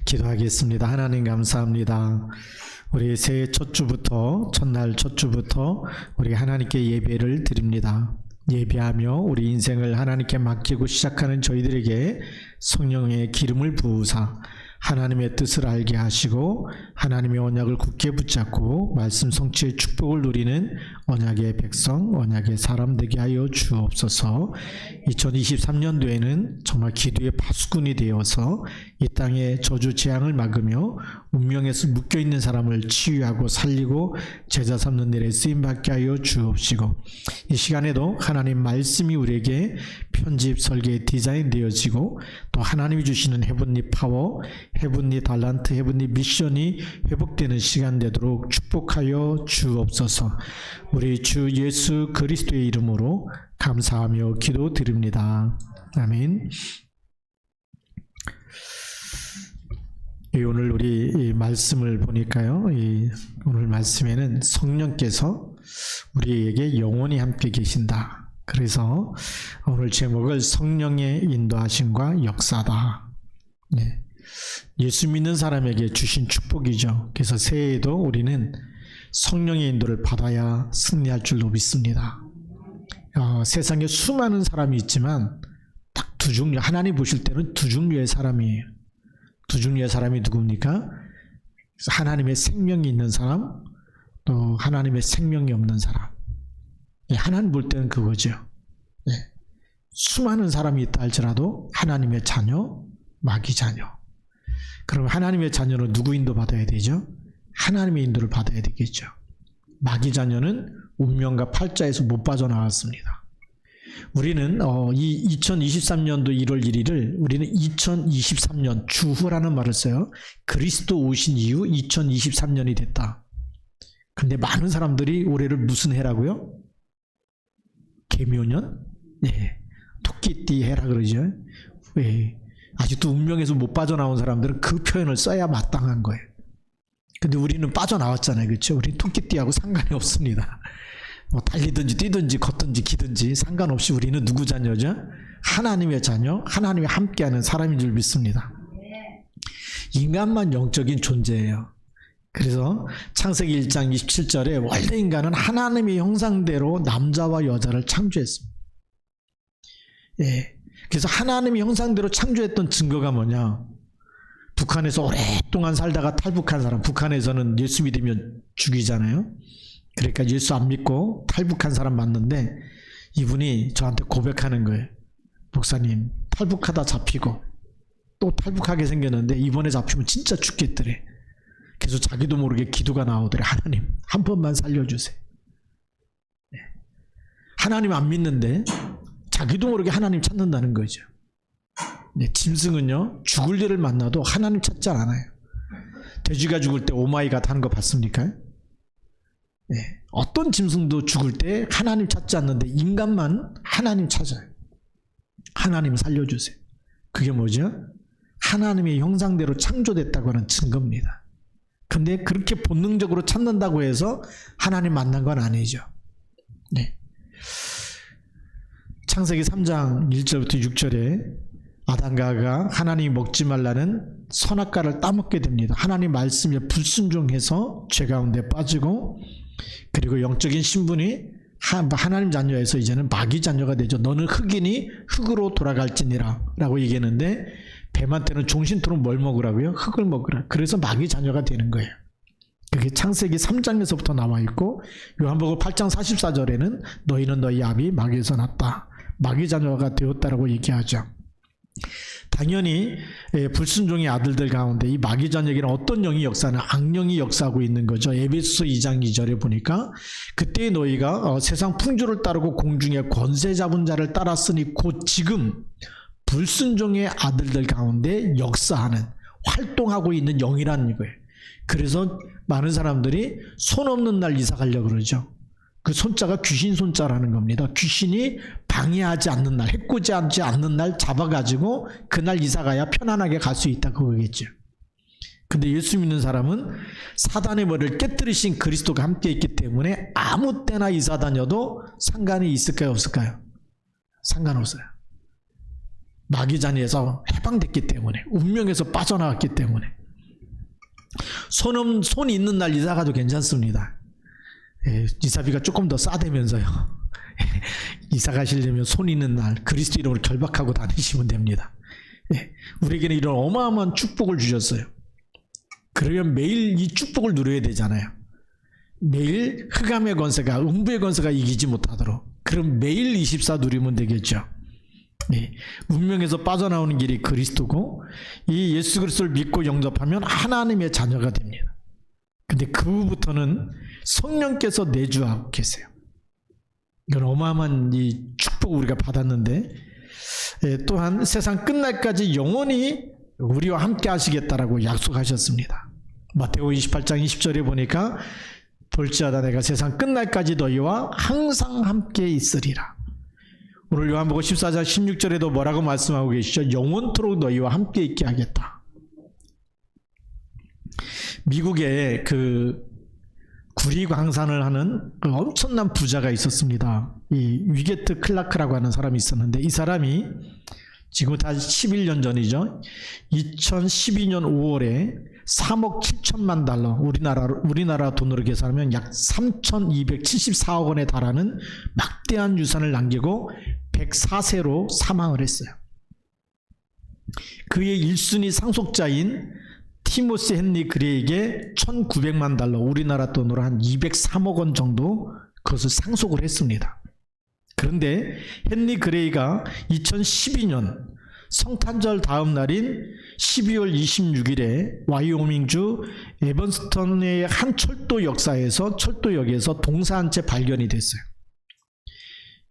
기도하겠습니다. 하나님 감사합니다. 우리 새해 첫 주부터 첫날 첫 주부터 우리 하나님께 예배를 드립니다. 예배하며 우리 인생을 하나님께 맡기고 시작하는 저희들에게 성령의 기름을 부으사 하나님의 뜻을 알게 하시고 하나님의 언약을 굳게 붙잡고 말씀 성취의 축복을 누리는 언약의 백성, 언약의 사람 되게 하여 주옵소서. 2023년도에는 정말 기도의 파수꾼이 되어서 이 땅의 저주 재앙을 막으며 운명에서 묶여있는 사람을 치유하고 살리고 제자 삼는 일에 쓰임받게 하여 주옵시고, 이 시간에도 하나님 말씀이 우리에게 편집, 설계, 디자인 되어지고 또 하나님이 주시는 헤븐리 파워, 헤븐리 달란트, 헤븐리 미션이 회복되는 시간 되도록 축복하여 주옵소서. 우리 주 예수 그리스도의 이름으로 감사하며 기도드립니다. 아멘. 오늘 우리 이 말씀을 보니까요, 오늘 말씀에는 성령께서 우리에게 영원히 함께 계신다. 그래서 오늘 제목을 성령의 인도하심과 역사다. 네. 예수 믿는 사람에게 주신 축복이죠. 그래서 새해에도 우리는 성령의 인도를 받아야 승리할 줄로 믿습니다. 세상에 수많은 사람이 있지만 딱 두 종류, 하나님 보실 때는 두 종류의 사람이에요. 두 종류의 사람이 누굽니까? 하나님의 생명이 있는 사람, 또 하나님의 생명이 없는 사람. 하나님 볼 때는 그거죠. 수많은 사람이 있다 할지라도 하나님의 자녀, 마귀 자녀. 그럼 하나님의 자녀는 누구 인도 받아야 되죠? 하나님의 인도를 받아야 되겠죠. 마귀 자녀는 운명과 팔자에서 못 빠져나왔습니다. 우리는 이 2023년도 1월 1일을 우리는 2023년 주후라는 말을 써요. 그리스도 오신 이후 2023년이 됐다. 근데 많은 사람들이 올해를 무슨 해라고요? 개묘년? 네, 토끼띠 해라 그러죠. 왜? 아직도 운명에서 못 빠져나온 사람들은 그 표현을 써야 마땅한 거예요. 근데 우리는 빠져나왔잖아요. 그렇죠? 우리 토끼띠하고 상관이 없습니다. 뭐 달리든지 뛰든지 걷든지 기든지 상관없이 우리는 누구 자녀죠? 하나님의 자녀, 하나님이 함께하는 사람인 줄 믿습니다. 인간만 영적인 존재예요. 그래서 창세기 1장 27절에 원래 인간은 하나님의 형상대로 남자와 여자를 창조했습니다. 예. 그래서 하나님의 형상대로 창조했던 증거가 뭐냐? 북한에서 오랫동안 살다가 탈북한 사람, 북한에서는 예수 믿으면 죽이잖아요. 그러니까 예수 안 믿고 탈북한 사람 맞는데 이분이 저한테 고백하는 거예요. 목사님, 탈북하다 잡히고 또 탈북하게 생겼는데 이번에 잡히면 진짜 죽겠더래. 그래서 자기도 모르게 기도가 나오더래. 하나님, 한 번만 살려주세요. 하나님 안 믿는데 자기도 모르게 하나님 찾는다는 거죠. 네, 짐승은요, 죽을 일을 만나도 하나님 찾지 않아요. 돼지가 죽을 때 오마이갓 하는 거 봤습니까? 네, 어떤 짐승도 죽을 때 하나님 찾지 않는데 인간만 하나님 찾아요. 하나님 살려주세요. 그게 뭐죠? 하나님의 형상대로 창조됐다고 하는 증거입니다. 근데 그렇게 본능적으로 찾는다고 해서 하나님 만난 건 아니죠. 네. 창세기 3장 1절부터 6절에 아담과 하와가 하나님이 먹지 말라는 선악과를 따먹게 됩니다. 하나님 말씀에 불순종해서 죄 가운데 빠지고, 그리고 영적인 신분이 하나님 자녀에서 이제는 마귀 자녀가 되죠. 너는 흙이니 흙으로 돌아갈지니라 라고 얘기했는데 뱀한테는 종신토록 뭘 먹으라고요? 흙을 먹으라. 그래서 마귀 자녀가 되는 거예요. 그게 창세기 3장에서부터 나와 있고 요한복음 8장 44절에는 너희는 너희 아비 마귀에서 났다. 마귀 자녀가 되었다라고 얘기하죠. 당연히 불순종의 아들들 가운데 이 마귀 자녀에게는 어떤 영이 역사하는, 악령이 역사하고 있는 거죠. 에베소서 2장 2절에 보니까 그때 너희가 세상 풍조를 따르고 공중의 권세 잡은 자를 따랐으니 곧 지금 불순종의 아들들 가운데 역사하는, 활동하고 있는 영이라는 거예요. 그래서 많은 사람들이 손 없는 날 이사 가려고 그러죠. 그 손자가 귀신 손자라는 겁니다. 귀신이 방해하지 않는 날, 해코지하지 않는 날 잡아가지고 그날 이사 가야 편안하게 갈 수 있다 그거겠죠. 근데 예수 믿는 사람은 사단의 머리를 깨뜨리신 그리스도가 함께 있기 때문에 아무 때나 이사 다녀도 상관이 있을까요, 없을까요? 상관없어요. 마귀 자녀에서 해방됐기 때문에, 운명에서 빠져나왔기 때문에. 손 있는 날 이사 가도 괜찮습니다. 예, 이사비가 조금 더 싸대면서요. 이사 가시려면 손 있는 날 그리스도 이름으로 결박하고 다니시면 됩니다. 예, 우리에게는 이런 어마어마한 축복을 주셨어요. 그러면 매일 이 축복을 누려야 되잖아요. 매일 흑암의 권세가, 음부의 권세가 이기지 못하도록. 그럼 매일 24 누리면 되겠죠. 네. 운명에서 빠져나오는 길이 그리스도고, 이 예수 그리스도를 믿고 영접하면 하나님의 자녀가 됩니다. 근데 그 후부터는 성령께서 내주하고 계세요. 이건 어마어마한 이 축복을 우리가 받았는데, 또한 세상 끝날까지 영원히 우리와 함께 하시겠다라고 약속하셨습니다. 마태복음 28장 20절에 보니까 볼지어다 내가 세상 끝날까지 너희와 항상 함께 있으리라. 오늘 요한복음 14장 16절에도 뭐라고 말씀하고 계시죠? 영원토록 너희와 함께 있게 하겠다. 미국에 그 구리광산을 하는 엄청난 부자가 있었습니다. 이 위게트 클라크라고 하는 사람이 있었는데, 이 사람이 지금부터 11년 전이죠. 2012년 5월에 3억 7천만 달러, 우리나라 돈으로 계산하면 약 3,274억 원에 달하는 막대한 유산을 남기고 104세로 사망을 했어요. 그의 1순위 상속자인 티모시 헨리 그레이에게 1,900만 달러, 우리나라 돈으로 한 203억 원 정도 그것을 상속을 했습니다. 그런데 헨리 그레이가 2012년 성탄절 다음 날인 12월 26일에 와이오밍주 에번스턴의 한 철도역에서 동사 한 채 발견이 됐어요.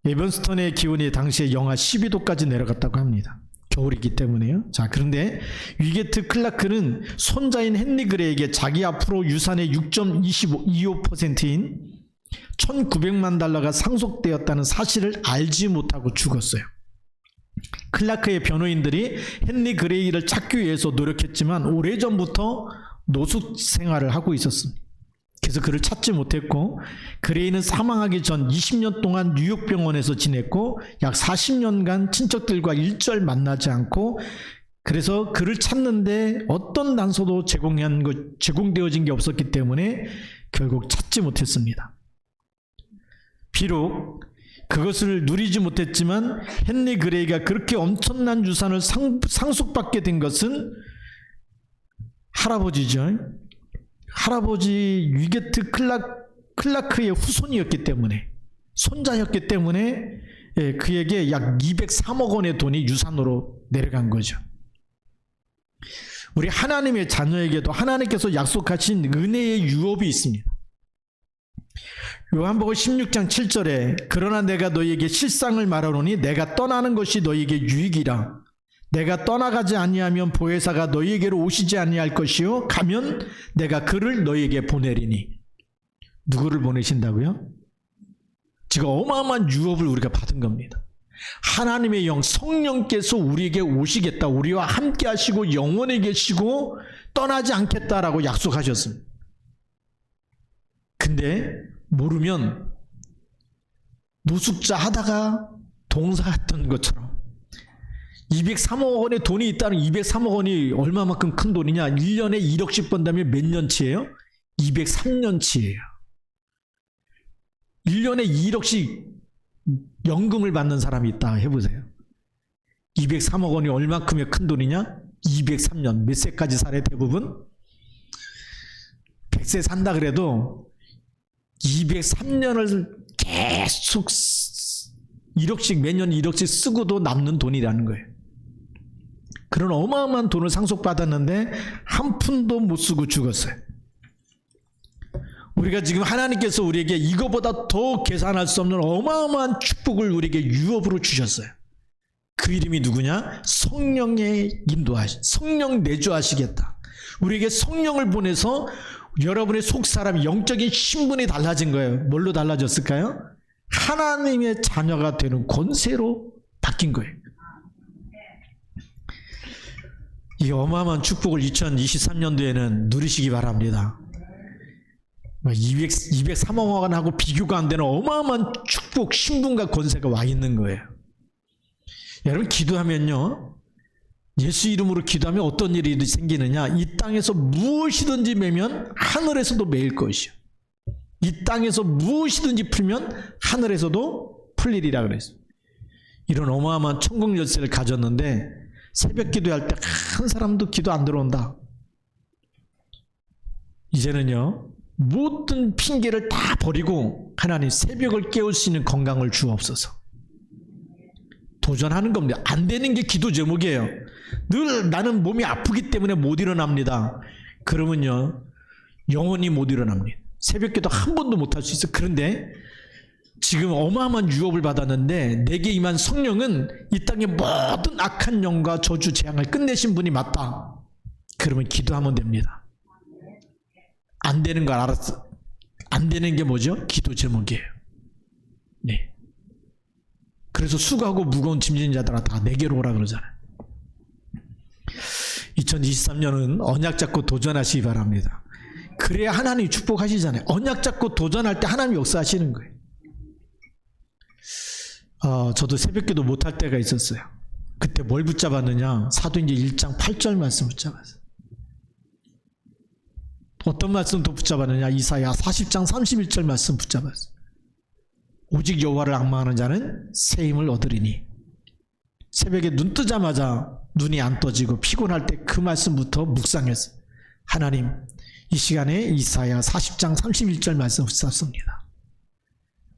에번스턴의 기온이 당시에 영하 12도까지 내려갔다고 합니다. 겨울이기 때문에요. 자, 그런데 위게트 클라크는 손자인 헨리 그레이에게 자기 앞으로 유산의 6.25%인 1,900만 달러가 상속되었다는 사실을 알지 못하고 죽었어요. 클라크의 변호인들이 헨리 그레이를 찾기 위해서 노력했지만 오래전부터 노숙 생활을 하고 있었습니다. 그래서 그를 찾지 못했고, 그레이는 사망하기 전 20년 동안 뉴욕 병원에서 지냈고 약 40년간 친척들과 일절 만나지 않고, 그래서 그를 찾는데 어떤 단서도 제공되어진 게 없었기 때문에 결국 찾지 못했습니다. 비록 그것을 누리지 못했지만 헨리 그레이가 그렇게 엄청난 유산을 상속받게 된 것은 할아버지죠. 할아버지 위게트 클라크의 후손이었기 때문에, 손자였기 때문에 그에게 약 203억 원의 돈이 유산으로 내려간 거죠. 우리 하나님의 자녀에게도 하나님께서 약속하신 은혜의 유업이 있습니다. 요한복음 16장 7절에 그러나 내가 너희에게 실상을 말하노니 내가 떠나는 것이 너희에게 유익이라. 내가 떠나가지 아니하면 보혜사가 너희에게로 오시지 아니할 것이요 가면 내가 그를 너희에게 보내리니. 누구를 보내신다고요? 지금 어마어마한 유업을 우리가 받은 겁니다. 하나님의 영 성령께서 우리에게 오시겠다, 우리와 함께 하시고 영원히 계시고 떠나지 않겠다라고 약속하셨습니다. 근데 모르면 노숙자 하다가 동사했던 것처럼 203억 원의 돈이 있다는, 203억 원이 얼마만큼 큰 돈이냐? 1년에 1억씩 번다면 몇 년치예요? 203년치예요. 1년에 1억씩 연금을 받는 사람이 있다 해보세요. 203억 원이 얼마큼의 큰 돈이냐? 203년. 몇 세까지 살아요 대부분? 100세 산다 그래도 203년을 계속 1억씩, 매년 1억씩 쓰고도 남는 돈이라는 거예요. 그런 어마어마한 돈을 상속받았는데 한 푼도 못 쓰고 죽었어요. 우리가 지금 하나님께서 우리에게 이거보다 더 계산할 수 없는 어마어마한 축복을 우리에게 유업으로 주셨어요. 그 이름이 누구냐? 성령의 인도하시, 성령 내주하시겠다. 우리에게 성령을 보내서 여러분의 속사람, 영적인 신분이 달라진 거예요. 뭘로 달라졌을까요? 하나님의 자녀가 되는 권세로 바뀐 거예요. 이 어마어마한 축복을 2023년도에는 누리시기 바랍니다. 203억 원하고 비교가 안 되는 어마어마한 축복, 신분과 권세가 와 있는 거예요. 여러분 기도하면요, 예수 이름으로 기도하면 어떤 일이 생기느냐? 이 땅에서 무엇이든지 매면 하늘에서도 매일 것이요. 이 땅에서 무엇이든지 풀면 하늘에서도 풀리리라 그랬어요. 이런 어마어마한 천국 열쇠를 가졌는데 새벽 기도할 때 한 사람도 기도 안 들어온다. 이제는요, 모든 핑계를 다 버리고 하나님 새벽을 깨울 수 있는 건강을 주옵소서. 도전하는 겁니다. 안 되는 게 기도 제목이에요. 늘 나는 몸이 아프기 때문에 못 일어납니다. 그러면요, 영원히 못 일어납니다. 새벽 기도 한 번도 못 할 수 있어요. 그런데 지금 어마어마한 유업을 받았는데 내게 임한 성령은 이 땅의 모든 악한 영과 저주 재앙을 끝내신 분이 맞다. 그러면 기도하면 됩니다. 안 되는 걸 알았어. 안 되는 게 뭐죠? 기도 제목이에요. 네. 그래서 수고하고 무거운 짐진 자들아 다 내게로 오라 그러잖아요. 2023년은 언약 잡고 도전하시기 바랍니다. 그래야 하나님이 축복하시잖아요. 언약 잡고 도전할 때 하나님이 역사하시는 거예요. 저도 새벽기도 못할 때가 있었어요. 그때 뭘 붙잡았느냐? 사도행전 1장 8절 말씀 붙잡았어요. 어떤 말씀도 붙잡았느냐? 이사야 40장 31절 말씀 붙잡았어요. 오직 여호와를 앙망하는 자는 새 힘을 얻으리니. 새벽에 눈 뜨자마자 눈이 안 떠지고 피곤할 때 그 말씀부터 묵상했어요. 하나님, 이 시간에 이사야 40장 31절 말씀 붙잡습니다.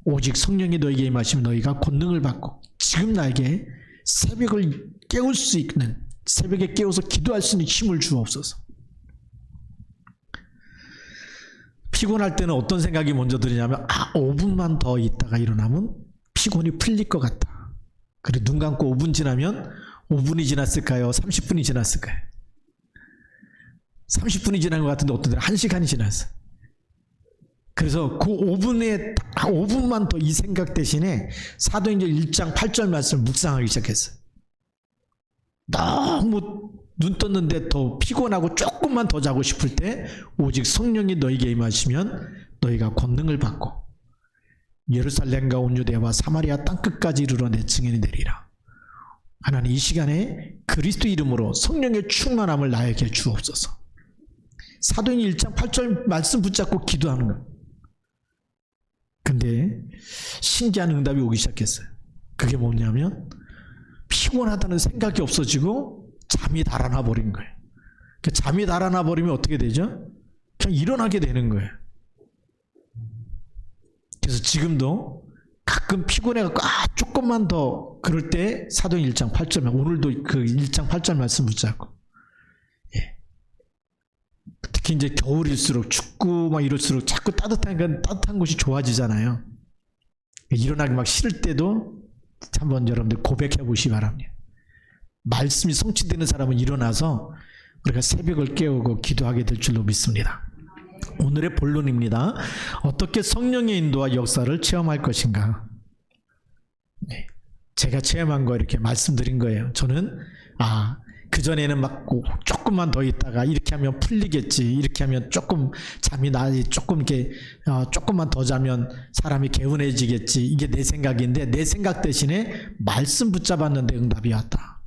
오직 성령이 너에게 임하시면 너희가 권능을 받고 지금 나에게 새벽을 깨울 수 있는, 새벽에 깨워서 기도할 수 있는 힘을 주옵소서. 피곤할 때는 어떤 생각이 먼저 드냐면 5분만 더 있다가 일어나면 피곤이 풀릴 것 같다. 그리고 눈 감고 5분 지나면 5분이 지났을까요? 30분이 지났을까요? 30분이 지난 것 같은데 어떤 데는 1시간이 지났어. 그래서 그 5분만 더 이 생각 대신에 사도행전 1장 8절 말씀을 묵상하기 시작했어요. 너무 눈 떴는데 더 피곤하고 조금만 더 자고 싶을 때 오직 성령이 너에게 임하시면 너희가 권능을 받고 예루살렘과 온 유대와 사마리아 땅끝까지 이르러 내 증인이 되리라. 하나님, 이 시간에 그리스도 이름으로 성령의 충만함을 나에게 주옵소서. 사도행전 1장 8절 말씀 붙잡고 기도하는 거예요. 근데 신기한 응답이 오기 시작했어요. 그게 뭐냐면 피곤하다는 생각이 없어지고 잠이 달아나 버린 거예요. 잠이 달아나 버리면 어떻게 되죠? 그냥 일어나게 되는 거예요. 그래서 지금도 가끔 피곤해갖고 조금만 더 그럴 때 사도행전 1장 8절, 오늘도 그 1장 8절 말씀 붙잡고, 예. 특히 이제 겨울일수록 춥고 막 이럴수록 자꾸 따뜻한 곳이 좋아지잖아요. 일어나기 막 싫을 때도 한번 여러분들 고백해 보시기 바랍니다. 말씀이 성취되는 사람은 일어나서 우리가 새벽을 깨우고 기도하게 될 줄로 믿습니다. 오늘의 본론입니다. 어떻게 성령의 인도와 역사를 체험할 것인가? 네, 제가 체험한 거 이렇게 말씀드린 거예요. 저는 그전에는 막 조금만 더 있다가 이렇게 하면 풀리겠지, 이렇게 하면 조금 잠이 조금 이렇게 조금만 더 자면 사람이 개운해지겠지, 이게 내 생각인데 내 생각 대신에 말씀 붙잡았는데 응답이 왔다.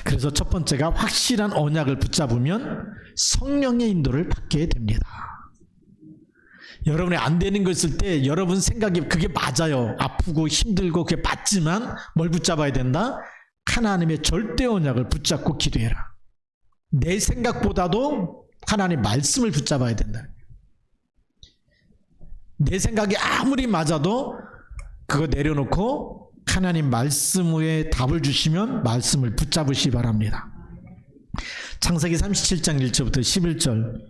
그래서 첫 번째가 확실한 언약을 붙잡으면 성령의 인도를 받게 됩니다. 여러분이 안 되는 거 있을 때 여러분 생각이 그게 맞아요. 아프고 힘들고 그게 맞지만 뭘 붙잡아야 된다? 하나님의 절대 언약을 붙잡고 기도해라. 내 생각보다도 하나님의 말씀을 붙잡아야 된다. 내 생각이 아무리 맞아도 그거 내려놓고 하나님 말씀에 답을 주시면 말씀을 붙잡으시기 바랍니다. 창세기 37장 1절부터 11절,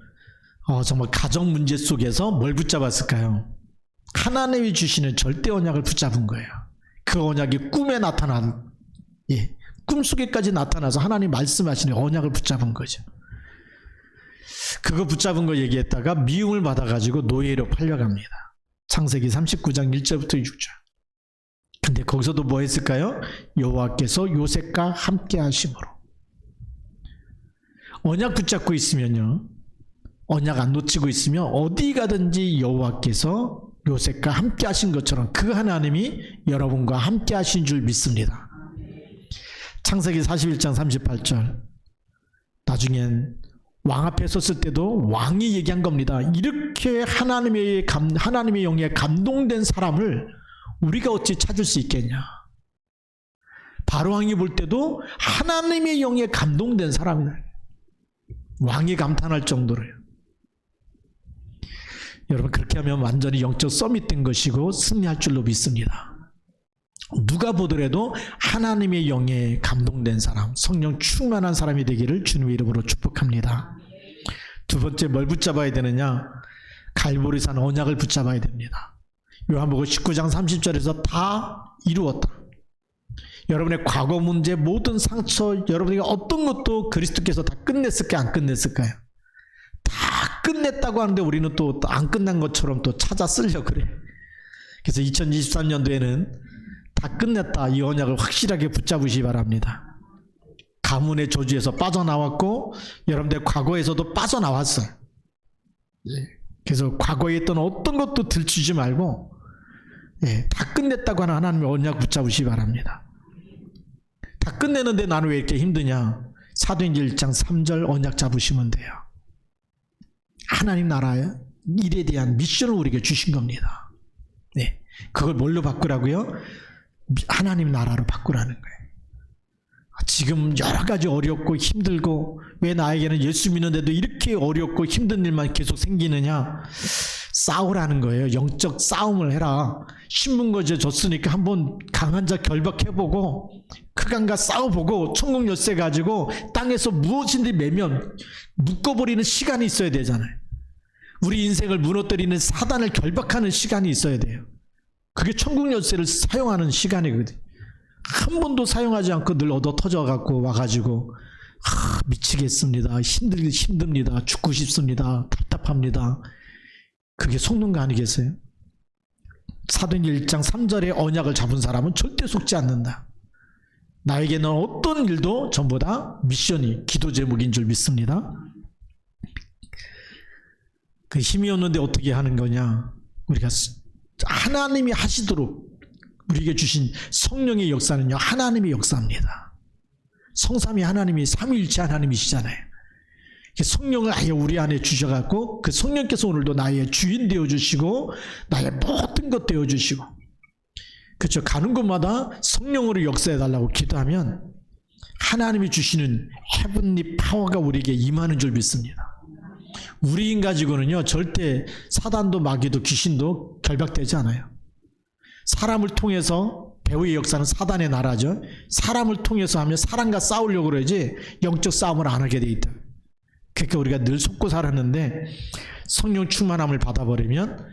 정말 가정 문제 속에서 뭘 붙잡았을까요? 하나님이 주시는 절대 언약을 붙잡은 거예요. 그 언약이 꿈에 나타난, 꿈속에까지 나타나서 하나님 말씀하시는 언약을 붙잡은 거죠. 그거 붙잡은 거 얘기했다가 미움을 받아가지고 노예로 팔려갑니다. 창세기 39장 1절부터 6절. 근데 거기서도 뭐 했을까요? 여호와께서 요셉과 함께 하심으로. 언약 붙잡고 있으면요, 언약 안 놓치고 있으면 어디 가든지 여호와께서 요셉과 함께 하신 것처럼 그 하나님이 여러분과 함께 하신 줄 믿습니다. 창세기 41장 38절. 나중엔 왕 앞에 섰을 때도 왕이 얘기한 겁니다. 이렇게 하나님의 영에 감동된 사람을 우리가 어찌 찾을 수 있겠냐. 바로 왕이 볼 때도 하나님의 영에 감동된 사람이다. 왕이 감탄할 정도로요. 여러분, 그렇게 하면 완전히 영적 서밋된 것이고 승리할 줄로 믿습니다. 누가 보더라도 하나님의 영에 감동된 사람, 성령 충만한 사람이 되기를 주님의 이름으로 축복합니다. 두 번째, 뭘 붙잡아야 되느냐? 갈보리산 언약을 붙잡아야 됩니다. 요한복음 19장 30절에서 다 이루었다. 여러분의 과거 문제, 모든 상처, 여러분이 어떤 것도 그리스도께서 다 끝냈을까요? 안 끝냈을까요? 다 끝냈다고 하는데 우리는 또 안 끝난 것처럼 또 찾아 쓰려고 그래. 그래서 2023년도에는 다 끝냈다, 이 언약을 확실하게 붙잡으시기 바랍니다. 가문의 저주에서 빠져나왔고 여러분들 과거에서도 빠져나왔어요. 그래서 과거에 있던 어떤 것도 들추지 말고 다 끝냈다고 하는 하나님의 언약 붙잡으시기 바랍니다. 다 끝내는데 나는 왜 이렇게 힘드냐? 사도행전 1장 3절 언약 잡으시면 돼요. 하나님 나라의 일에 대한 미션을 우리에게 주신 겁니다. 그걸 뭘로 바꾸라고요? 하나님 나라로 바꾸라는 거예요. 지금 여러 가지 어렵고 힘들고 왜 나에게는 예수 믿는데도 이렇게 어렵고 힘든 일만 계속 생기느냐? 싸우라는 거예요. 영적 싸움을 해라. 신문거제 줬으니까 한번 강한 자 결박해보고 크간과 싸워보고 천국 열쇠 가지고 땅에서 무엇인지 매면 묶어버리는 시간이 있어야 되잖아요. 우리 인생을 무너뜨리는 사단을 결박하는 시간이 있어야 돼요. 그게 천국 열쇠를 사용하는 시간이거든. 한 번도 사용하지 않고 늘 얻어 터져갖고 와가지고 미치겠습니다. 힘듭니다. 죽고 싶습니다. 답답합니다. 그게 속는 거 아니겠어요? 사도행전 1장 3절의 언약을 잡은 사람은 절대 속지 않는다. 나에게는 어떤 일도 전부 다 미션이 기도 제목인 줄 믿습니다. 그 힘이 없는데 어떻게 하는 거냐? 우리가 하나님이 하시도록 우리에게 주신 성령의 역사는요, 하나님의 역사입니다. 성삼위 하나님이 삼위일체 하나님이시잖아요. 성령을 아예 우리 안에 주셔갖고 그 성령께서 오늘도 나의 주인 되어주시고 나의 모든 것 되어주시고, 그렇죠. 가는 곳마다 성령으로 역사해달라고 기도하면 하나님이 주시는 헤븐리 파워가 우리에게 임하는 줄 믿습니다. 우리 인 가지고는요 절대 사단도 마귀도 귀신도 결박되지 않아요. 사람을 통해서, 배후의 역사는 사단의 나라죠. 사람을 통해서 하면 사람과 싸우려고 그러지 영적 싸움을 안 하게 돼 있다. 그러니까 우리가 늘 속고 살았는데 성령 충만함을 받아버리면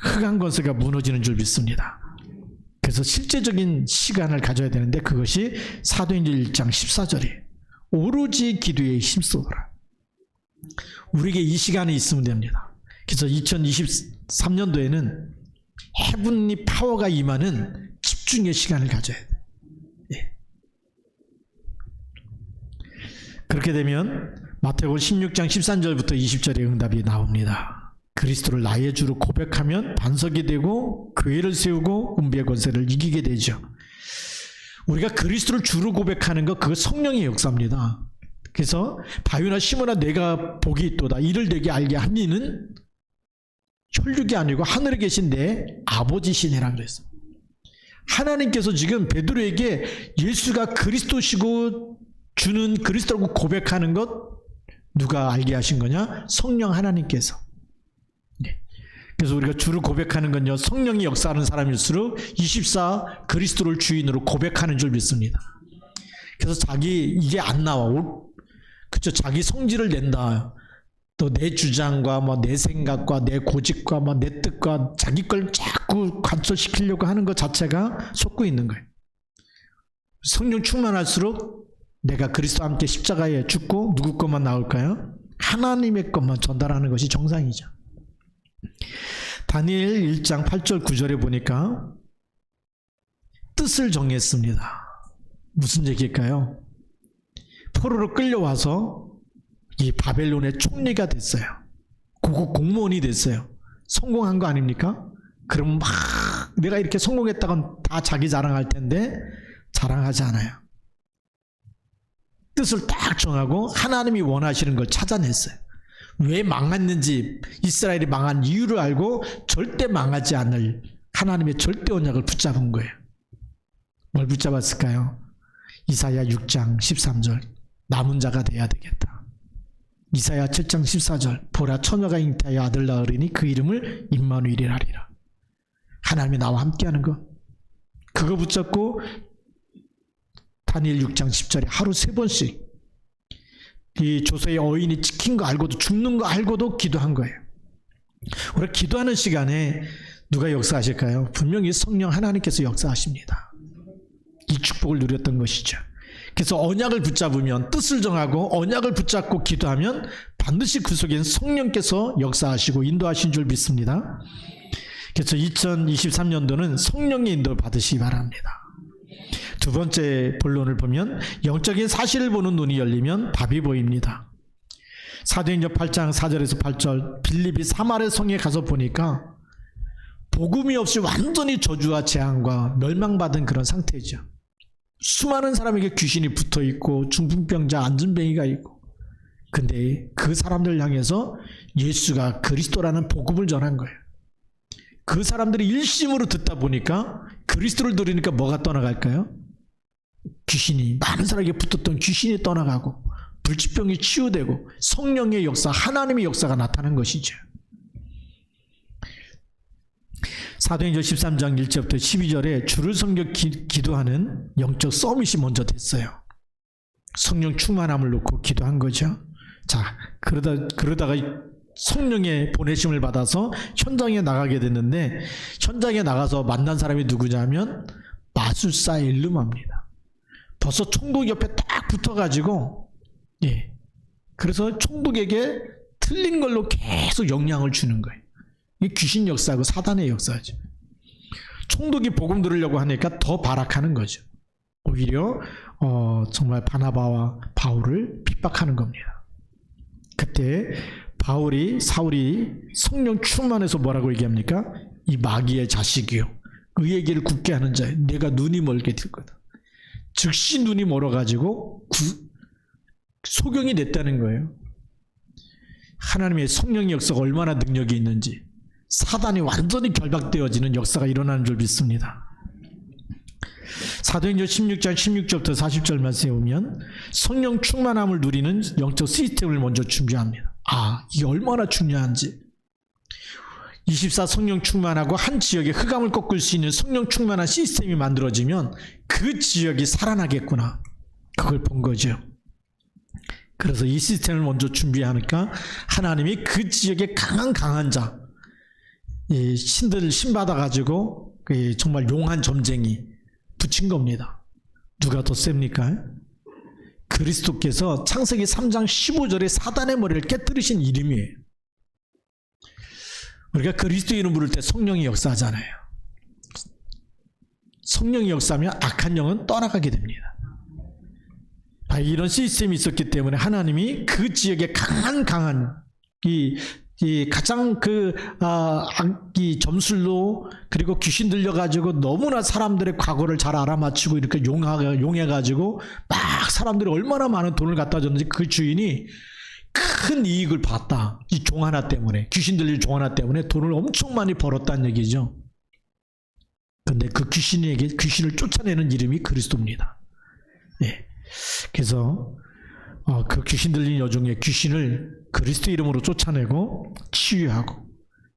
흑암 권세가 무너지는 줄 믿습니다. 그래서 실제적인 시간을 가져야 되는데 그것이 사도행전 1장 14절이에요. 오로지 기도에 힘쓰더라. 우리에게 이 시간이 있으면 됩니다. 그래서 2023년도에는 헤븐리 파워가 임하는 집중의 시간을 가져야 돼요. 그렇게 되면 마태복음 16장 13절부터 20절의 응답이 나옵니다. 그리스도를 나의 주로 고백하면 반석이 되고 교회를 세우고 은비의 권세를 이기게 되죠. 우리가 그리스도를 주로 고백하는 것, 그거 성령의 역사입니다. 그래서 바위나 시므나 내가 복이 있도다 이를 내게 알게 한 이는 혈육이 아니고 하늘에 계신 내 아버지시니라 그랬어요. 하나님께서 지금 베드로에게 예수가 그리스도시고 주는 그리스도라고 고백하는 것 누가 알게 하신 거냐? 성령 하나님께서. 그래서 우리가 주를 고백하는 건요, 성령이 역사하는 사람일수록 24 그리스도를 주인으로 고백하는 줄 믿습니다. 그래서 자기 이게 안 나와. 그쵸? 자기 성질을 낸다. 또 내 주장과 내 생각과 내 고집과 내 뜻과 자기 걸 자꾸 관철시키려고 하는 것 자체가 속고 있는 거예요. 성령 충만할수록 내가 그리스도와 함께 십자가에 죽고 누구 것만 나올까요? 하나님의 것만 전달하는 것이 정상이죠. 다니엘 1장 8절 9절에 보니까 뜻을 정했습니다. 무슨 얘기일까요? 포로로 끌려와서 이 바벨론의 총리가 됐어요. 고급 공무원이 됐어요. 성공한 거 아닙니까? 그럼 막 내가 이렇게 성공했다곤 다 자기 자랑할 텐데 자랑하지 않아요. 뜻을 딱 정하고 하나님이 원하시는 걸 찾아냈어요. 왜 망했는지, 이스라엘이 망한 이유를 알고 절대 망하지 않을 하나님의 절대 언약을 붙잡은 거예요. 뭘 붙잡았을까요? 이사야 6장 13절, 남은 자가 돼야 되겠다. 이사야 7장 14절, 보라 처녀가 잉태하여 아들 낳으리니 그 이름을 임마누엘이라 하리라. 하나님이 나와 함께하는 것, 그거 붙잡고 다니엘 6장 10절에 하루 3번씩 이 조서의 어인이 찍힌 거 알고도, 죽는 거 알고도 기도한 거예요. 우리가 기도하는 시간에 누가 역사하실까요? 분명히 성령 하나님께서 역사하십니다. 이 축복을 누렸던 것이죠. 그래서 언약을 붙잡으면, 뜻을 정하고 언약을 붙잡고 기도하면 반드시 그 속에는 성령께서 역사하시고 인도하신 줄 믿습니다. 그래서 2023년도는 성령의 인도를 받으시기 바랍니다. 두 번째 본론을 보면 영적인 사실을 보는 눈이 열리면 답이 보입니다. 사도행전 8장 4절에서 8절, 빌립이 사마리아 성에 가서 보니까 복음이 없이 완전히 저주와 재앙과 멸망받은 그런 상태죠. 수많은 사람에게 귀신이 붙어있고 중풍병자, 안전뱅이가 있고, 근데 그 사람들 향해서 예수가 그리스도라는 복음을 전한 거예요. 그 사람들이 일심으로 듣다 보니까 그리스도를 들으니까 뭐가 떠나갈까요? 귀신이, 많은 사람에게 붙었던 귀신이 떠나가고 불치병이 치유되고 성령의 역사, 하나님의 역사가 나타난 것이죠. 사도행전 13장 1절부터 12절에 주를 섬겨 기도하는 영적 서밋이 먼저 됐어요. 성령 충만함을 놓고 기도한 거죠. 자, 그러다가 성령의 보내심을 받아서 현장에 나가게 됐는데, 현장에 나가서 만난 사람이 누구냐면 마술사 엘르마입니다. 벌써 총독 옆에 딱 붙어가지고, 그래서 총독에게 틀린 걸로 계속 영향을 주는 거예요. 이게 귀신 역사고 사단의 역사죠. 총독이 복음 들으려고 하니까 더 발악하는 거죠. 오히려 정말 바나바와 바울을 핍박하는 겁니다. 그때 사울이 성령 충만해서 뭐라고 얘기합니까? 이 마귀의 자식이요, 의의 길을 굳게 하는 자여, 내가 눈이 멀게 될 거다. 즉시 눈이 멀어가지고 소경이 됐다는 거예요. 하나님의 성령의 역사가 얼마나 능력이 있는지, 사단이 완전히 결박되어지는 역사가 일어나는 줄 믿습니다. 사도행전 16장 16절부터 40절 말씀에 보면 성령 충만함을 누리는 영적 시스템을 먼저 준비합니다. 이게 얼마나 중요한지. 24 성령 충만하고 한 지역의 흑암을 꺾을 수 있는 성령 충만한 시스템이 만들어지면 그 지역이 살아나겠구나, 그걸 본 거죠. 그래서 이 시스템을 먼저 준비하니까 하나님이 그 지역에 강한 자, 이 신들을 신받아가지고 정말 용한 점쟁이 붙인 겁니다. 누가 더 셉니까? 그리스도께서 창세기 3장 15절에 사단의 머리를 깨뜨리신 이름이에요. 우리가 그리스도 이름 부를 때 성령이 역사하잖아요. 성령이 역사하면 악한 영은 떠나가게 됩니다. 이런 시스템이 있었기 때문에 하나님이 그 지역에 강한 가장 이 점술로, 그리고 귀신 들려가지고 너무나 사람들의 과거를 잘 알아맞히고 이렇게 용해가지고 막 사람들이 얼마나 많은 돈을 갖다 줬는지 그 주인이 큰 이익을 봤다. 이 종 하나 때문에, 귀신 들릴 종 하나 때문에 돈을 엄청 많이 벌었다는 얘기죠. 근데 그 귀신을 쫓아내는 이름이 그리스도입니다. 그래서 그 귀신 들린 여종의 귀신을 그리스도 이름으로 쫓아내고 치유하고,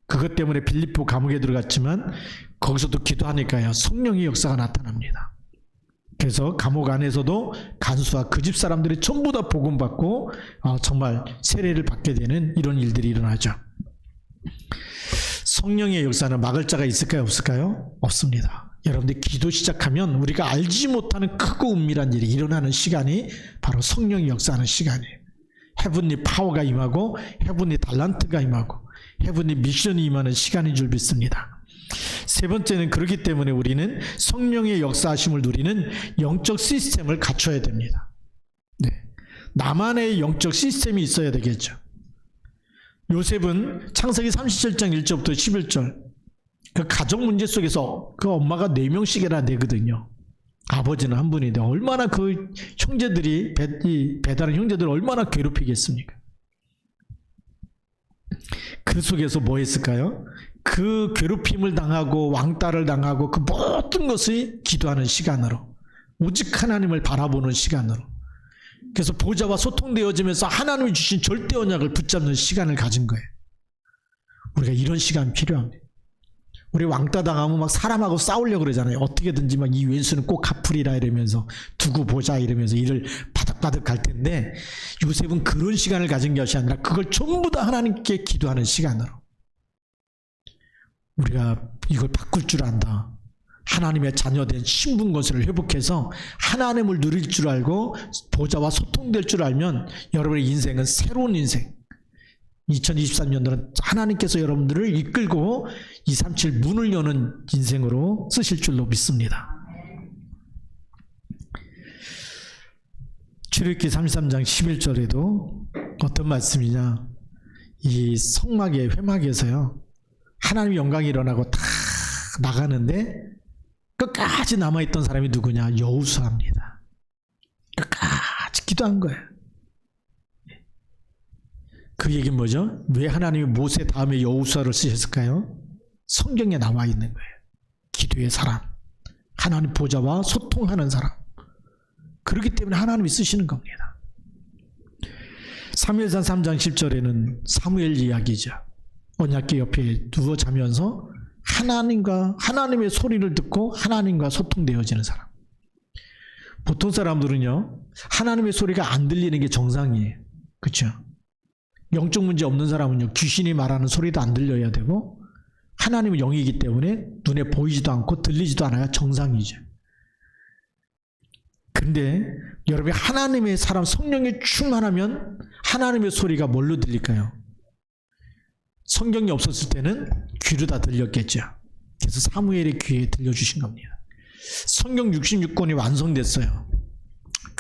그것 때문에 빌립보 감옥에 들어갔지만 거기서도 기도하니까요, 성령의 역사가 나타납니다. 그래서 감옥 안에서도 간수와 그 집 사람들이 전부 다 복음받고 정말 세례를 받게 되는 이런 일들이 일어나죠. 성령의 역사는 막을 자가 있을까요, 없을까요? 없습니다. 여러분들 기도 시작하면 우리가 알지 못하는 크고 은밀한 일이 일어나는 시간이 바로 성령이 역사하는 시간이에요. 헤븐리 파워가 임하고 헤븐리 달란트가 임하고 헤븐리 미션이 임하는 시간인 줄 믿습니다. 세 번째는, 그렇기 때문에 우리는 성령의 역사하심을 누리는 영적 시스템을 갖춰야 됩니다. 나만의 영적 시스템이 있어야 되겠죠. 요셉은 창세기 37장 1절부터 11절, 그 가정 문제 속에서 그 엄마가 4명씩이나 내거든요. 아버지는 한 분인데 얼마나 그 형제들이 이 배다른 형제들을 얼마나 괴롭히겠습니까? 그 속에서 뭐 했을까요? 그 괴롭힘을 당하고 왕따를 당하고 그 모든 것이 기도하는 시간으로, 오직 하나님을 바라보는 시간으로, 그래서 보좌와 소통되어지면서 하나님이 주신 절대 언약을 붙잡는 시간을 가진 거예요. 우리가 이런 시간 필요합니다. 우리 왕따 당하면 막 사람하고 싸우려고 그러잖아요. 어떻게든지 막 이 왼수는 꼭 갚으리라 이러면서 두고 보자 이러면서 일을 바득바득 할 텐데, 요셉은 그런 시간을 가진 것이 아니라 그걸 전부 다 하나님께 기도하는 시간으로, 우리가 이걸 바꿀 줄 안다. 하나님의 자녀된 신분 권세를 회복해서 하나님을 누릴 줄 알고 보좌와 소통될 줄 알면 여러분의 인생은 새로운 인생, 2023년도는 하나님께서 여러분들을 이끌고 237 문을 여는 인생으로 쓰실 줄로 믿습니다. 출애굽기 33장 11절에도 어떤 말씀이냐, 이 성막의 회막에서요 하나님의 영광이 일어나고 다 나가는데 끝까지 남아있던 사람이 누구냐? 여호수아입니다. 끝까지 기도한 거예요. 그 얘기는 뭐죠? 왜 하나님이 모세 다음에 여호수아를 쓰셨을까요? 성경에 나와 있는 거예요. 기도의 사람, 하나님 보좌와 소통하는 사람. 그렇기 때문에 하나님이 쓰시는 겁니다. 사무엘상 3장 10절에는 사무엘 이야기죠. 언약궤 옆에 누워 자면서 하나님의 소리를 듣고 하나님과 소통되어지는 사람. 보통 사람들은요, 하나님의 소리가 안 들리는 게 정상이에요. 그렇죠? 영적 문제 없는 사람은요, 귀신이 말하는 소리도 안 들려야 되고, 하나님은 영이기 때문에 눈에 보이지도 않고 들리지도 않아야 정상이죠. 그런데 여러분이 하나님의 사람, 성령에 충만하면 하나님의 소리가 뭘로 들릴까요? 성경이 없었을 때는 귀로 다 들렸겠죠. 그래서 사무엘의 귀에 들려주신 겁니다. 성경 66권이 완성됐어요.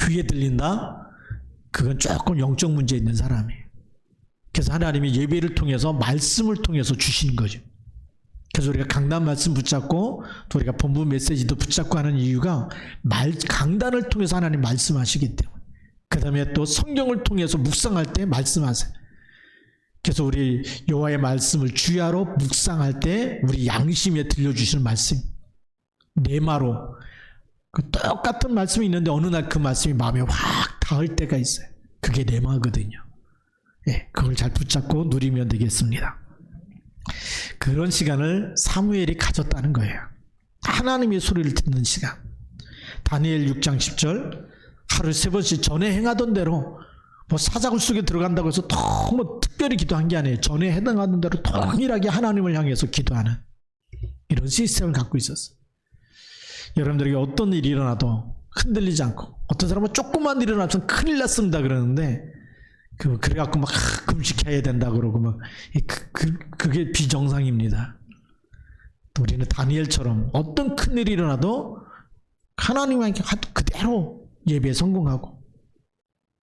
귀에 들린다? 그건 조금 영적 문제 있는 사람이에요. 그래서 하나님이 예배를 통해서 말씀을 통해서 주시는 거죠. 그래서 우리가 강단 말씀 붙잡고 또 우리가 본부 메시지도 붙잡고 하는 이유가 강단을 통해서 하나님 말씀하시기 때문에, 그 다음에 또 성경을 통해서 묵상할 때 말씀하세요. 그래서 우리 여호와의 말씀을 주야로 묵상할 때 우리 양심에 들려주시는 말씀, 내마로 그 똑같은 말씀이 있는데 어느 날 그 말씀이 마음에 확 닿을 때가 있어요. 그게 내마거든요. 예, 그걸 잘 붙잡고 누리면 되겠습니다. 그런 시간을 사무엘이 가졌다는 거예요. 하나님의 소리를 듣는 시간. 다니엘 6장 10절, 하루에 3번씩 전에 행하던 대로, 뭐 사자굴 속에 들어간다고 해서 너무 특별히 기도한 게 아니에요. 전에 해당하는 대로 동일하게 하나님을 향해서 기도하는 이런 시스템을 갖고 있었어요. 여러분들에게 어떤 일이 일어나도 흔들리지 않고, 어떤 사람은 조금만 일어나면 큰일 났습니다 그러는데, 그래갖고 막 금식해야 된다 그러고 막 그게 비정상입니다. 또 우리는 다니엘처럼 어떤 큰일이 일어나도 하나님께 그대로 예배에 성공하고,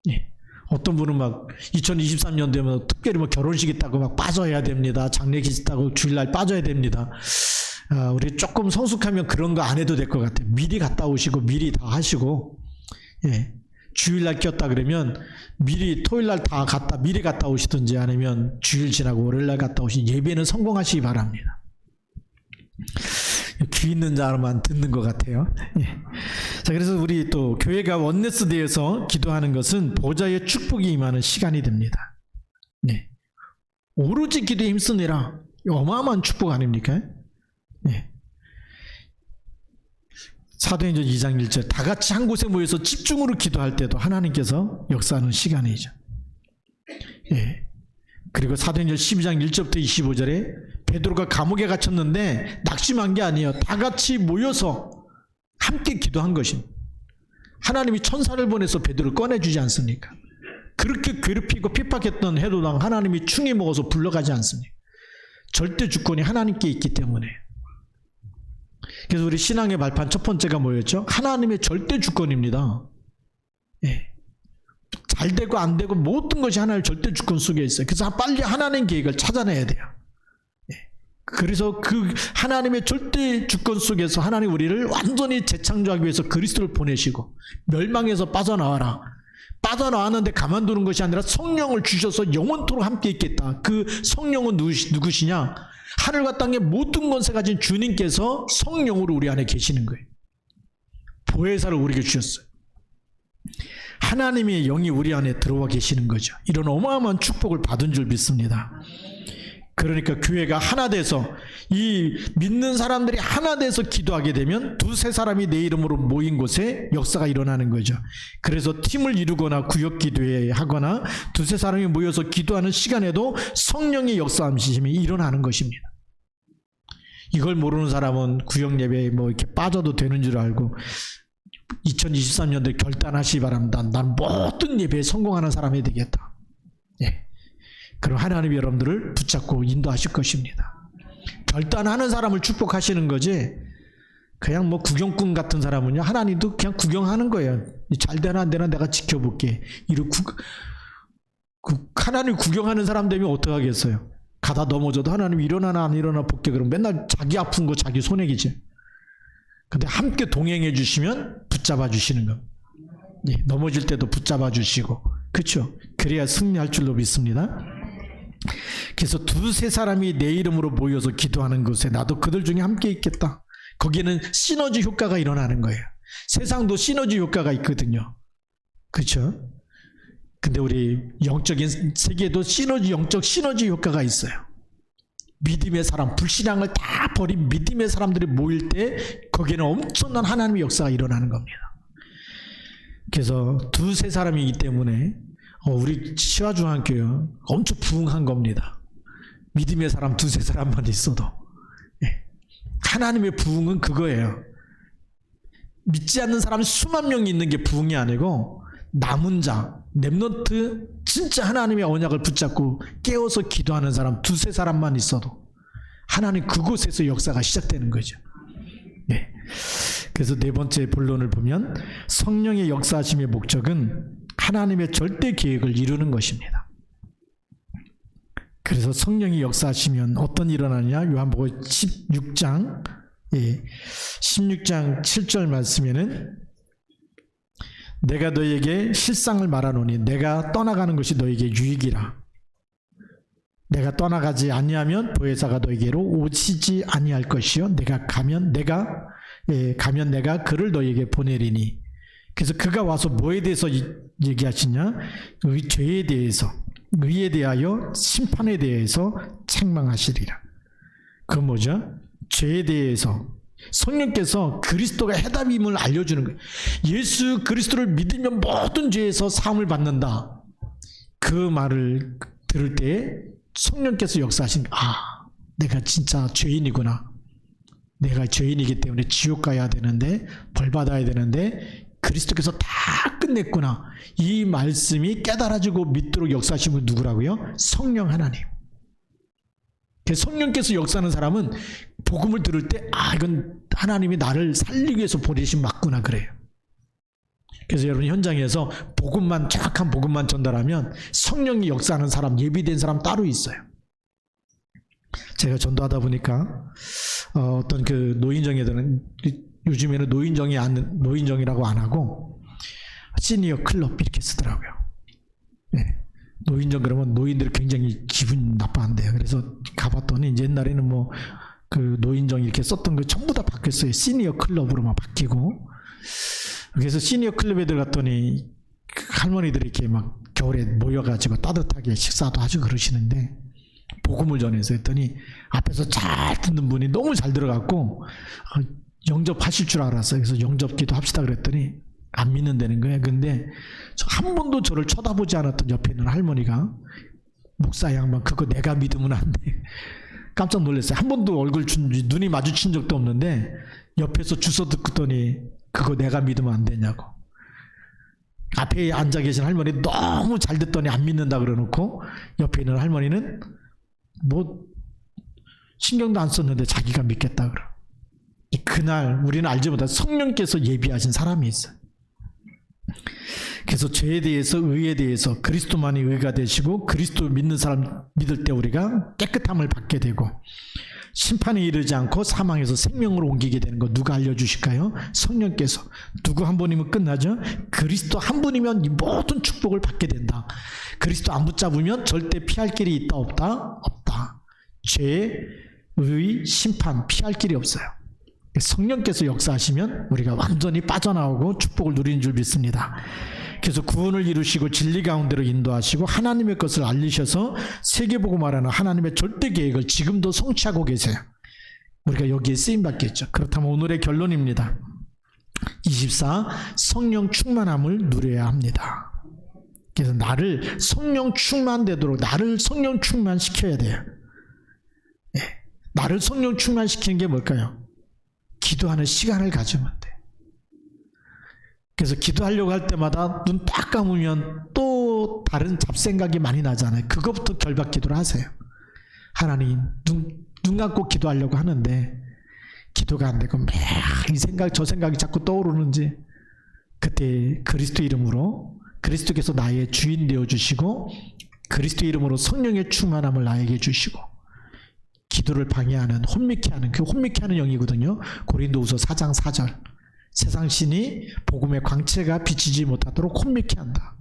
예. 어떤 분은 막 2023년 되면 특별히 뭐 결혼식 있다고 막 빠져야 됩니다. 장례식 있다고 주일날 빠져야 됩니다. 우리 조금 성숙하면 그런 거 안 해도 될 것 같아요. 미리 갔다 오시고 미리 다 하시고, 예. 주일날 꼈다 그러면 미리 토요일날 다 미리 갔다 오시든지, 아니면 주일 지나고 월요일날 갔다 오시, 예배는 성공하시기 바랍니다. 귀 있는 자만 듣는 것 같아요. 예. 자, 그래서 우리 또 교회가 원네스 대해서 기도하는 것은 보좌의 축복이 임하는 시간이 됩니다. 예. 오로지 기도에 힘쓰느라 어마어마한 축복 아닙니까? 예. 사도행전 2장 1절, 다 같이 한 곳에 모여서 집중으로 기도할 때도 하나님께서 역사하는 시간이죠. 예. 그리고 사도행전 12장 1절부터 25절에 베드로가 감옥에 갇혔는데 낙심한 게 아니에요. 다 같이 모여서 함께 기도한 것입니다. 하나님이 천사를 보내서 베드로를 꺼내주지 않습니까? 그렇게 괴롭히고 핍박했던 헤로당 하나님이 충이 먹어서 불러가지 않습니까? 절대 주권이 하나님께 있기 때문에. 그래서 우리 신앙의 발판 첫 번째가 뭐였죠? 하나님의 절대 주권입니다. 예. 잘 되고 안 되고 모든 것이 하나님의 절대 주권 속에 있어요. 그래서 빨리 하나님 계획을 찾아내야 돼요. 예. 그래서 그 하나님의 절대 주권 속에서 하나님 우리를 완전히 재창조하기 위해서 그리스도를 보내시고 멸망에서 빠져나와라. 빠져나왔는데 가만두는 것이 아니라 성령을 주셔서 영원토록 함께 있겠다. 그 성령은 누구시냐? 하늘과 땅의 모든 권세 가진 주님께서 성령으로 우리 안에 계시는 거예요. 보혜사를 우리에게 주셨어요. 하나님의 영이 우리 안에 들어와 계시는 거죠. 이런 어마어마한 축복을 받은 줄 믿습니다. 그러니까 교회가 하나 돼서 이 믿는 사람들이 하나 돼서 기도하게 되면 두세 사람이 내 이름으로 모인 곳에 역사가 일어나는 거죠. 그래서 팀을 이루거나 구역 기도회 하거나 두세 사람이 모여서 기도하는 시간에도 성령의 역사함심이 일어나는 것입니다. 이걸 모르는 사람은 구역 예배에 뭐 이렇게 빠져도 되는 줄 알고 2023년도에 결단하시기 바랍니다. 난 모든 예배에 성공하는 사람이 되겠다. 예. 그럼 하나님이 여러분들을 붙잡고 인도하실 것입니다. 결단하는 사람을 축복하시는 거지 그냥 뭐 구경꾼 같은 사람은요 하나님도 그냥 구경하는 거예요. 잘 되나 안 되나 내가 지켜볼게. 하나님 구경하는 사람 되면 어떡하겠어요? 가다 넘어져도 하나님 일어나나 안 일어나 볼게. 그럼 맨날 자기 아픈 거 자기 손해기지. 근데 함께 동행해 주시면 붙잡아 주시는 거. 예, 넘어질 때도 붙잡아 주시고 그렇죠? 그래야 승리할 줄로 믿습니다. 그래서 두세 사람이 내 이름으로 모여서 기도하는 곳에 나도 그들 중에 함께 있겠다. 거기에는 시너지 효과가 일어나는 거예요. 세상도 시너지 효과가 있거든요. 그렇죠? 근데 우리 영적인 세계에도 영적 시너지 효과가 있어요. 믿음의 사람, 불신앙을 다 버린 믿음의 사람들이 모일 때 거기에는 엄청난 하나님의 역사가 일어나는 겁니다. 그래서 두세 사람이기 때문에 우리 시화중앙교회 엄청 부흥한 겁니다. 믿음의 사람 두세 사람만 있어도. 예. 하나님의 부흥은 그거예요. 믿지 않는 사람이 수만 명이 있는 게 부흥이 아니고 남은 자, 렘넌트 진짜 하나님의 언약을 붙잡고 깨워서 기도하는 사람 두세 사람만 있어도 하나님 그곳에서 역사가 시작되는 거죠. 네. 그래서 네 번째 본론을 보면 성령의 역사하심의 목적은 하나님의 절대 계획을 이루는 것입니다. 그래서 성령이 역사하시면 어떤 일이 일어나느냐? 요한복음 16장 7절 말씀에는 내가 너에게 실상을 말하노니 내가 떠나가는 것이 너에게 유익이라. 내가 떠나가지 아니하면 보혜사가 너에게로 오시지 아니할 것이요 내가 가면 내가 그를 너에게 보내리니. 그래서 그가 와서 뭐에 대해서 얘기하시냐? 죄에 대해서, 의에 대하여, 심판에 대해서 책망하시리라. 그건 뭐죠? 죄에 대해서 성령께서 그리스도가 해답임을 알려주는 거예요. 예수 그리스도를 믿으면 모든 죄에서 사함을 받는다. 그 말을 들을 때 성령께서 역사하신 내가 진짜 죄인이구나. 내가 죄인이기 때문에 지옥 가야 되는데 벌 받아야 되는데 그리스도께서 다 끝냈구나. 이 말씀이 깨달아지고 믿도록 역사하신 분 누구라고요? 성령 하나님. 성령께서 역사하는 사람은 복음을 들을 때 이건 하나님이 나를 살리기 위해서 보내신 맞구나 그래요. 그래서 여러분 현장에서 정확한 복음만 전달하면 성령이 역사하는 사람, 예비된 사람 따로 있어요. 제가 전도하다 보니까 어떤 그 노인정에들은 요즘에는 노인정이라고 안 하고 시니어 클럽 이렇게 쓰더라고요. 네. 노인정 그러면 노인들이 굉장히 기분 나빠한대요. 그래서 가봤더니 옛날에는 뭐 그 노인정 이렇게 썼던 거 전부 다 바뀌었어요. 시니어 클럽으로만 바뀌고. 그래서 시니어 클럽 애들 갔더니 할머니들이 이렇게 막 겨울에 모여가지고 따뜻하게 식사도 아주 그러시는데 복음을 전해서 했더니 앞에서 잘 듣는 분이 너무 잘 들어갔고 영접하실 줄 알았어요. 그래서 영접기도 합시다 그랬더니 안 믿는다는 거예요. 근데 한 번도 저를 쳐다보지 않았던 옆에 있는 할머니가 목사 양반 그거 내가 믿으면 안 돼. 깜짝 놀랐어요. 한 번도 눈이 마주친 적도 없는데 옆에서 주워 듣더니 그거 내가 믿으면 안 되냐고. 앞에 앉아 계신 할머니 너무 잘 듣더니 안 믿는다 그러놓고 옆에 있는 할머니는 뭐 신경도 안 썼는데 자기가 믿겠다 그러. 그날 우리는 알지 못한 성령께서 예비하신 사람이 있어요. 그래서 죄에 대해서 의에 대해서 그리스도만이 의가 되시고 그리스도 믿는 사람 믿을 때 우리가 깨끗함을 받게 되고 심판에 이르지 않고 사망에서 생명으로 옮기게 되는 거 누가 알려주실까요? 성령께서. 누구 한 분이면 끝나죠? 그리스도 한 분이면 이 모든 축복을 받게 된다. 그리스도 안 붙잡으면 절대 피할 길이 있다 없다? 없다. 죄의 심판 피할 길이 없어요. 성령께서 역사하시면 우리가 완전히 빠져나오고 축복을 누리는 줄 믿습니다. 그래서 구원을 이루시고 진리 가운데로 인도하시고 하나님의 것을 알리셔서 세계복음화라는 하나님의 절대 계획을 지금도 성취하고 계세요. 우리가 여기에 쓰임받겠죠. 그렇다면 오늘의 결론입니다. 24. 성령 충만함을 누려야 합니다. 그래서 나를 성령 충만되도록 나를 성령 충만시켜야 돼요. 나를 성령 충만시키는 게 뭘까요? 기도하는 시간을 가지면 돼. 그래서 기도하려고 할 때마다 눈 딱 감으면 또 다른 잡생각이 많이 나잖아요. 그것부터 결박 기도를 하세요. 하나님, 눈 감고 기도하려고 하는데 기도가 안 되고 매일 이 생각 저 생각이 자꾸 떠오르는지 그때 그리스도 이름으로 그리스도께서 나의 주인 되어주시고 그리스도 이름으로 성령의 충만함을 나에게 주시고 기도를 방해하는 혼미케 하는 그 혼미케 하는 영이거든요. 고린도후서 4장 4절 세상 신이 복음의 광채가 비치지 못하도록 혼미케 한다.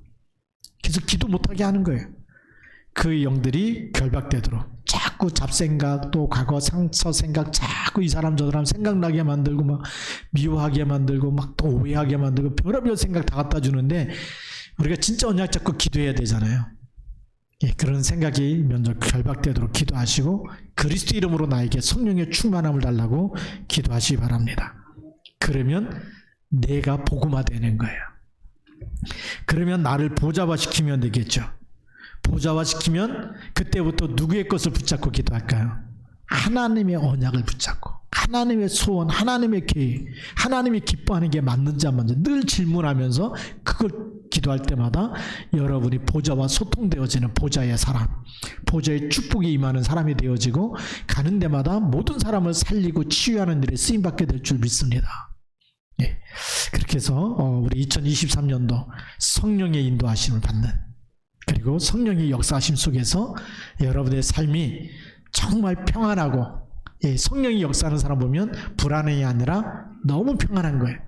그래서 기도 못하게 하는 거예요. 그 영들이 결박되도록 자꾸 잡생각 또 과거 상처 생각 자꾸 이 사람 저 사람 생각나게 만들고 막 미워하게 만들고 막 또 오해하게 만들고 별의별 생각 다 갖다 주는데 우리가 진짜 언약 잡고 기도해야 되잖아요. 예, 그런 생각이 먼저 결박되도록 기도하시고 그리스도 이름으로 나에게 성령의 충만함을 달라고 기도하시기 바랍니다. 그러면 내가 복음화되는 거예요. 그러면 나를 보좌화시키면 되겠죠. 보좌화시키면 그때부터 누구의 것을 붙잡고 기도할까요? 하나님의 언약을 붙잡고 하나님의 소원, 하나님의 계획, 하나님이 기뻐하는 게 맞는지 안 맞는지 늘 질문하면서 그걸 기도할 때마다 여러분이 보좌와 소통되어지는 보좌의 사람, 보좌의 축복이 임하는 사람이 되어지고 가는 데마다 모든 사람을 살리고 치유하는 일에 쓰임받게 될 줄 믿습니다. 예. 그렇게 해서 우리 2023년도 성령의 인도하심을 받는 그리고 성령의 역사하심 속에서 여러분의 삶이 정말 평안하고 성령이 역사하는 사람 보면 불안이 아니라 너무 평안한 거예요.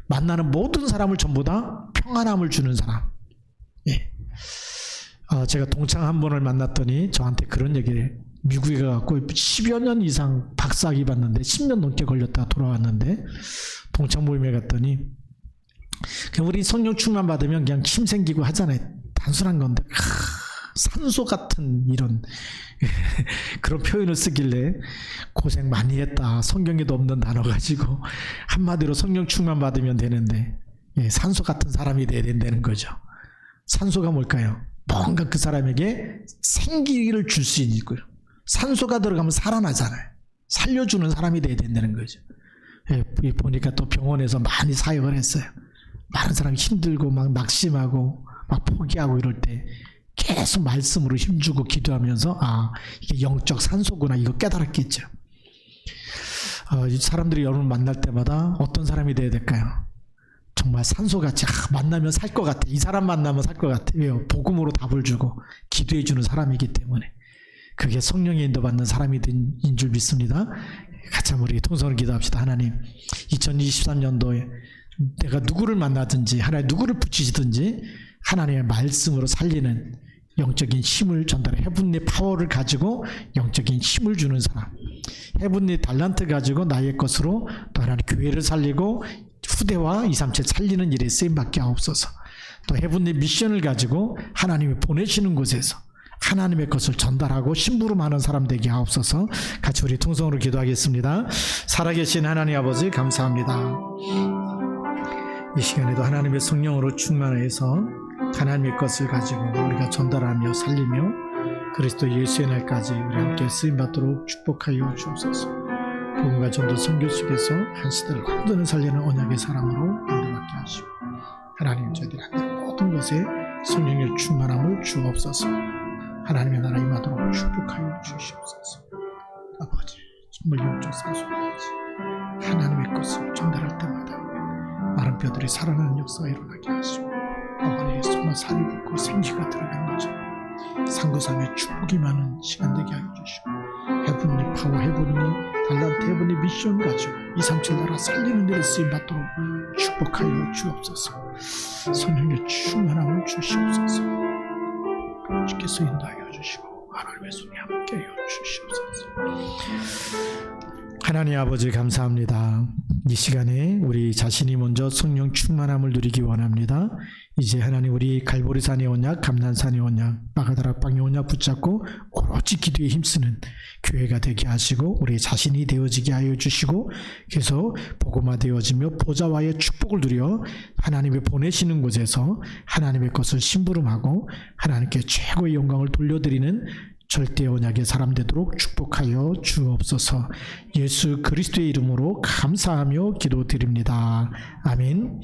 만나는 모든 사람을 전부 다 평안함을 주는 사람. 예. 제가 동창 한 분을 만났더니 저한테 그런 얘기를 미국에 가고 10여 년 이상 박사학위 받는데 10년 넘게 걸렸다 돌아왔는데 동창 모임에 갔더니 그냥 우리 성령 충만 받으면 그냥 힘 생기고 하잖아요. 단순한 건데 산소 같은 이런 그런 표현을 쓰길래 고생 많이 했다. 성경에도 없는 단어 가지고 한마디로 성령 충만 받으면 되는데 산소 같은 사람이 돼야 된다는 거죠. 산소가 뭘까요? 뭔가 그 사람에게 생기를 줄 수 있는 거예요. 산소가 들어가면 살아나잖아요. 살려주는 사람이 돼야 된다는 거죠. 보니까 또 병원에서 많이 사역을 했어요. 많은 사람이 힘들고 막 낙심하고 막 포기하고 이럴 때 계속 말씀으로 힘주고 기도하면서 이게 영적 산소구나 이거 깨달았겠죠. 사람들이 여러분 만날 때마다 어떤 사람이 돼야 될까요? 정말 산소같이 만나면 살 것 같아. 이 사람 만나면 살 것 같아. 왜요? 복음으로 답을 주고 기도해 주는 사람이기 때문에 그게 성령의 인도받는 사람이 된 줄 믿습니다. 같이 한번 우리 통성으로 기도합시다. 하나님 2023년도에 내가 누구를 만나든지 하나님 누구를 붙이시든지 하나님의 말씀으로 살리는 영적인 힘을 전달해 헤븐리 파워를 가지고 영적인 힘을 주는 사람, 헤븐리 달란트 가지고 나의 것으로 또 하나님 교회를 살리고 후대와 237 살리는 일에 쓰임받게 하옵소서. 또 헤븐리 미션을 가지고 하나님이 보내시는 곳에서 하나님의 것을 전달하고 심부름하는 사람 되게 하옵소서. 같이 우리 통성으로 기도하겠습니다. 살아계신 하나님 아버지 감사합니다. 이 시간에도 하나님의 성령으로 충만해서 하나님의 것을 가지고 우리가 전달하며 살리며 그리스도 예수의 날까지 우리 함께 쓰임받도록 축복하여 주옵소서. 복음과 전도 선교 속에서 한 시대를 완전히 살리는 언약의 사람으로 인도받게 하시고 하나님 저희들이 하는 모든 것에 성령의 충만함을 주옵소서. 하나님의 나라 임하도록 축복하여 주시옵소서. 아버지 정말 영적 산소까지 하나님의 것을 전달할 때마다 마른 뼈들이 살아나는 역사가 일어나게 하시고 아버지의 손을 살을 붓고 생기가 들어가는 것처럼 상구삼의 축복이 많은 시간 되게 하여 주시고 해븐리 파워, 해븐리 달란트, 해븐리 미션 가지고 237 나라 살리는 일에 쓰임받도록 축복하여 주옵소서. 성령의 충만함을 주시옵소서. 주께서 인도하여 주시고 하나님의 손이 함께하여 주시옵소서. 하나님 아버지 감사합니다. 이 시간에 우리 자신이 먼저 성령 충만함을 누리기 원합니다. 이제 하나님 우리 갈보리산의 언약, 감난산의 언약, 마가다락방의 언약 붙잡고 오로지 기도에 힘쓰는 교회가 되게 하시고 우리 자신이 되어지게 하여 주시고 그래서 복음화 되어지며 보좌와의 축복을 누려 하나님이 보내시는 곳에서 하나님의 것을 심부름하고 하나님께 최고의 영광을 돌려드리는 절대 언약의 사람 되도록 축복하여 주옵소서. 예수 그리스도의 이름으로 감사하며 기도드립니다. 아멘.